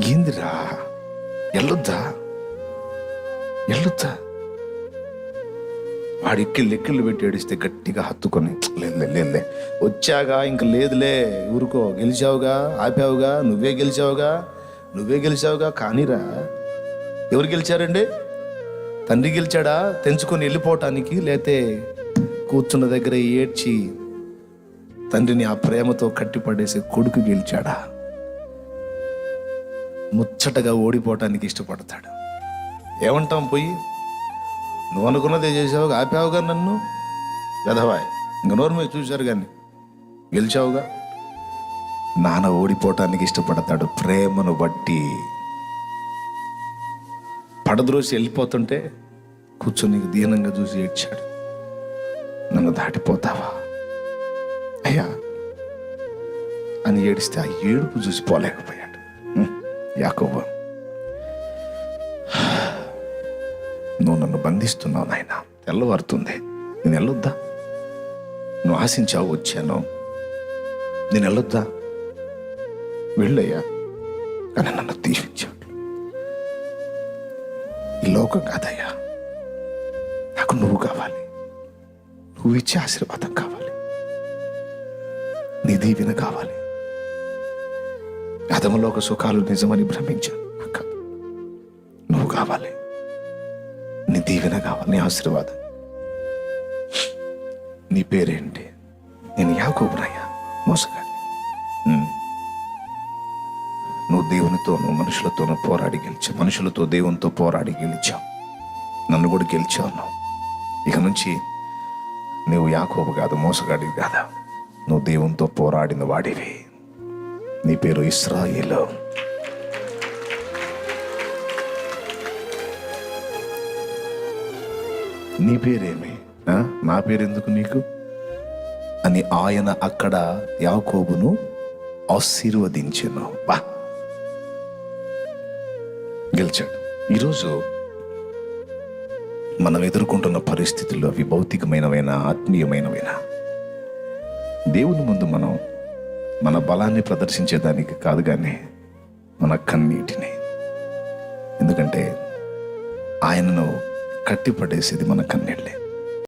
ఏందిరా, వెళ్ళొద్దా వెళ్ళొద్దా? వాడు ఎక్కిళ్ళు పెట్టి ఏడిస్తే గట్టిగా హత్తుకొని, లేదులే వచ్చాగా ఇంక లేదులే, ఊరుకో, గెలిచావుగా, ఆపావుగా, నువ్వే గెలిచావుగా. కానీరా, ఎవరు గెలిచారండి? తండ్రి గెలిచాడా తెంచుకొని వెళ్ళిపోవటానికి? లేతే కూర్చున్న దగ్గర ఏడ్చి తండ్రిని ఆ ప్రేమతో కట్టిపడేసే కొడుకు గెలిచాడా? ముచ్చటగా ఓడిపోవటానికి ఇష్టపడతాడు. ఏమంటాం పోయి? నువ్వు అనుకున్నదే చేసావుగా, ఆపావుగా నన్ను, గదవాయ్, ఇంక నోరు మీద చూశారు కానీ గెలిచావుగా. నాన్న ఓడిపోవటానికి ఇష్టపడతాడు ప్రేమను బట్టి. పడద్రోసి వెళ్ళిపోతుంటే కూర్చొని దీనంగా చూసి ఏడ్చాడు, నన్ను దాటిపోతావా అయ్యా అని ఏడిస్తే ఆ ఏడుపు చూసి పోలేకపోయాడు యాకోబు. నువ్వు నన్ను బంధిస్తున్నావు నాయన, తెల్లవారుతుంది, నేను వెళ్ళొద్దా? నువ్వు ఆశించావు, వచ్చాను, నేను వెళ్ళొద్దా? వెళ్ళయ్యా, కానీ నన్ను దీవించాడు. ఈ లోకం కాదయ్యా, నాకు నువ్వు కావాలి, నువ్వు ఇచ్చే ఆశీర్వాదం కావాలి, నీ దీవెన కావాలి. అదములోక సుఖాలు నిజమని భ్రమించాను, నువ్వు కావాలి, నీ దీవెన కావాలి, నీ ఆశీర్వాదం. నీ పేరేంటి? నేను యాకోబునయ్యా, మోసగాడిని. నువ్వు దేవునితోనూ మనుషులతోనూ పోరాడి గెలిచావు, మనుషులతో దేవునితో పోరాడి గెలిచావు, నన్ను కూడా గెలిచావు నువ్వు. ఇక నుంచి నువ్వు యాకోబు కాదు, మోసగాడివి కాదా, నువ్వు దేవునితో పోరాడిన వాడివి. నీ పేరు ఇశ్రాయేలు. నీ పేరేమి? నా పేరెందుకు నీకు అని ఆయన అక్కడ యాకోబును ఆశీర్వదించెను. బా, గెలిచాడు. ఈరోజు మనం ఎదుర్కొంటున్న పరిస్థితుల్లో అవి భౌతికమైనవైనా ఆత్మీయమైనవైనా, దేవుని ముందు మనం మన బలాన్ని ప్రదర్శించేదానికి కాదు కానీ మన కన్నీటిని. ఎందుకంటే ఆయనను కట్టిపడేసేది మన కన్నీళ్ళే.